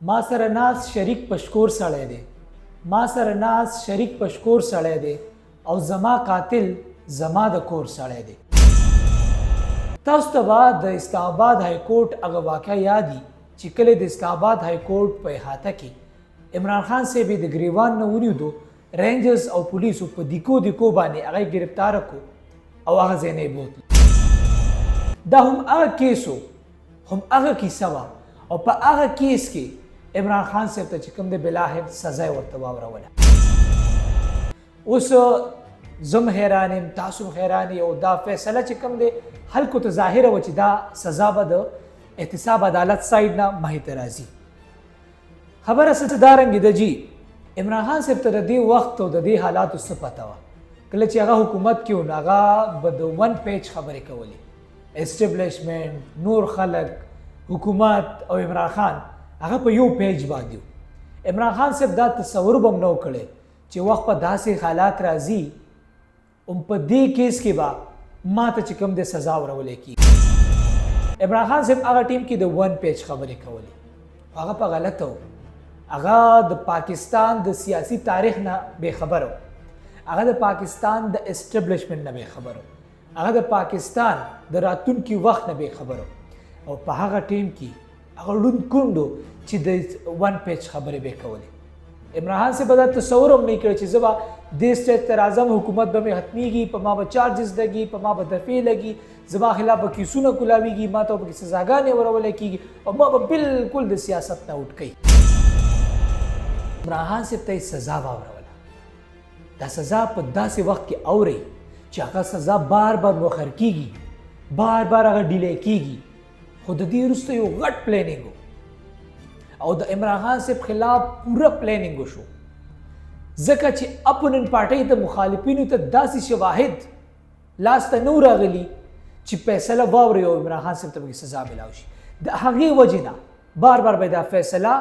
ما سره ناس شریک پشکور سړی دی ما سره ناس شریک پشکور سړی دی او زما قاتل زما د کور سړی دی. تاسو ته به د اسلام آباد های کورټ هغه واقعه یادي چې کله د اسلام آباد های کورټ په احاطه کې عمران خان صاحب د ګریوان نه ونیو رینجرز او پولیسو په دیکو باندې هغه گرفتار کو او هغه ځای نه بوتل. دا هم هغه کیسو هم هغه کیسه وه او په هغه کیس کې عمران خان صاحب ته چې کوم د بلاهر سزا ورته واوروله. اوس زم حیران یم تاسو حیران یو دا فیصله چې کوم دی خلکو ته ظاهره وه چې دا سزا به د احتساب عدالت سایډ نه مخې ته راځي. خبره څه دا رنګې ده جي عمران خان صاحب ته د دې وخت او د دې حالاتو څه پته وه. کله چې هغه حکومت کې و نو هغه به د ون پیج خبرې کولې، اسټبلیشمنټ، نور خلک، حکومت او عمران خان هغه په یو پیج باندې و. عمران خان صاحب دا تصور به هم نه و کړی چې وخت په داسې حالات راځي هم په دې کیس کې به ما ته چې کوم د سزا ورولی کېږي. عمران خان صاحب هغه ټیم کې د ون پیج خبرې کولې، هغه په غلطه و. هغه د پاکستان د سیاسي تاریخ نه بېخبره و، هغه د پاکستان د اسټبلیشمنټ نه بېخبره و، هغه د پاکستان د راتلونکي وخت نه بېخبره و. او په هغه ټیم کې هغه ړوند کونډ و چې د ون پیج خبرې به یې کولې. عمران خان صاحب دا تصور هم نه کړی چې زه به دې سټیج ته راځم، حکومت به مې ختمیږي، په ما به چارجز لګي، په ما به دفعې لګي، زما خلاف به کیسونه کولاویږي، ما ته به پکې سزاګانې ورولی کېږي او ما به بالکل د سیاست نه اوټ کوي. عمران خان صاحب ته یې سزا واوروله. دا سزا په داسې وخت کې اورئ چې هغه سزا بار بار مؤخر کېږي، بار بار هغه ډیلی کېږي. خو د دې وروسته یو غټ پلانینګ و او د عمران خان صاحب خلاف پوره پلانینګ وشو، ځکه چې اپوننټ پارټۍ ته مخالفینو ته داسې شواهد لاس ته نه راغلي چې فیصله واوري او عمران خان صاحب ته پکې سزا میلاو شي. د هغې وجې نه بار بار به دا فیصله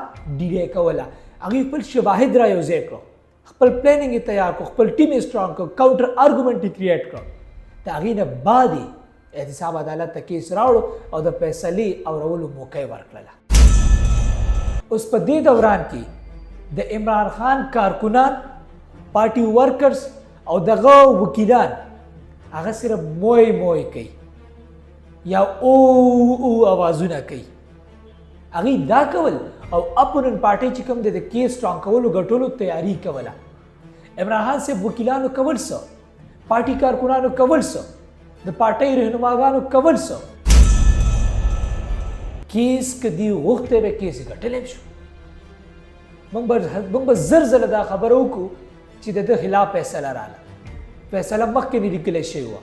ډیلی کوله. هغوی خپل شواهد را یوځای کړو، خپل پلانینګ یې تیار کړو، خپل ټیم یې سټرانګ کړو، کاونټر آرګومنټ یې کریټ کړو. د هغې نه بعد احتساب عدالت ته کیس راوړو او د فیصلې اورولو موقع یې ورکړله. اوس په دې دوران کې د عمران خان کارکنان، پارټي ورکرز او دغه وکیلان هغه صرف موی موی کوي یا او اوازونه کوي. هغوی دا کول او اپوننټ پارټۍ چې کوم دی د کیس سټرانګ کولو ګټلو تیاری کوله. عمران خان صاحب وکیلانو کول څه، پارټي کارکنانو کول څه، د پارټۍ رهنماګانو کول څه. کیس که دوی غوښتی به کیس یې ګټلی شو. موږ به زر ځله دا خبره وکړو چې د ده خلاف فیصله راغله. فیصله مخکې نه لیکلی شوې وه.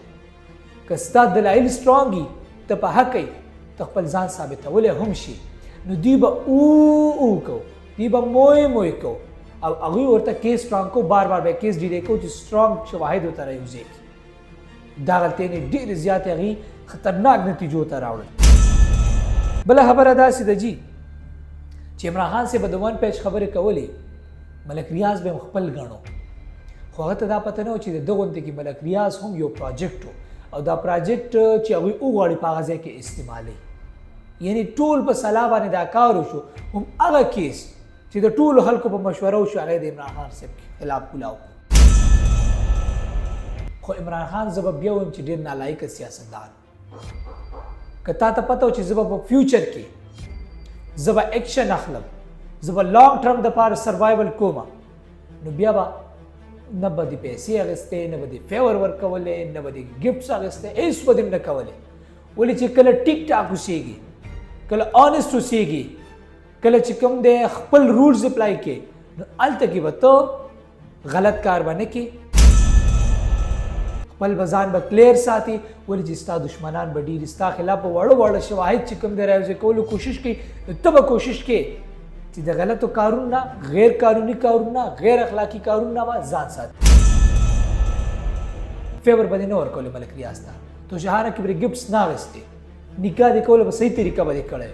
که ستا دلایل سټرانګ وي، ته په حق یې، ته خپل ځان ثابتولی هم شي، نو دوی به او کو، دوی به موی موی کو او هغوی ورته کیس سټرانګ کو، بار بار به کیس ډیلی کو چې سټرانګ شواهد ورته رایوځای کړي. دا غلطۍ نه ډېرې زیاتې هغوی خطرناک نتیجو ته راوړل. بله خبره داسې ده جي چې عمران خان صاحب د ون پیج خبرې کولې، ملک ریاض به هم خپل ګڼو، خو هغه ته دا پته نه و چې د ده غوندې کې ملک ریاض هم یو پراجیکټ و او دا پراجیکټ چې هغوی وغواړي په هغه ځای کې استعمالوي. یعنې ټول په سلا باندې دا کار وشو. هم هغه کیس چې د ټولو خلکو په مشوره وشو هغه د عمران خان صاحب خلاف کولاو. خو عمران خان زه به بیا وایم چې ډېر نالایقه سیاستدان. که تا ته پته و چې زه به په فیوچر کې زه به ایکشن اخلم، زه به لانګ ټرم دپاره سروایول کومه، نو بیا به نه به دې پیسې اخیستې، نه به دې فیور ورکولی، نه به دې ګفټس اخیستې، هېڅ به دې نه کولی. ولې چې کله ټیک ټاک اوسېږي، کله آنېسټ اوسېږي، کله چې کوم دی خپل رولز اپلای کې، نو هلته کې به ته غلط کار به نه کې، خپل به ځان به کلیر ساتي. ولې چې ستا دشمنان به ډېري، ستا خلاف به واړه واړه شواهد چې کوم دی رایوځای کولو کوشش کوي، نو ته به کوشش کوې چې د غلطو کارونو نه، غیر قانوني کارونو نه، غیر اخلاقي کارونو نه به ځان ساتي. فیور به دې نه ورکولی ملک ریاض ته، تو شهانه کې به ګفټس نه اخیستې، نکاح دې کوله په صحیح طریقه به دې کړی.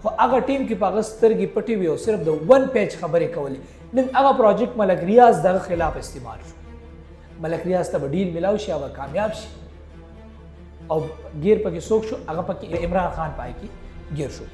خو هغه ټیم کې په هغه سترګې پټې وي او صرف د ون پیج خبرې کولې. نن هغه پراجیکټ ملک ریاض دغه خلاف استعمال شو. ملک ریاض ته به ډیل میلاو شي او کامیاب شي او ګیر پکې څوک شو، هغه پکې عمران خان پای کې ګیر شو.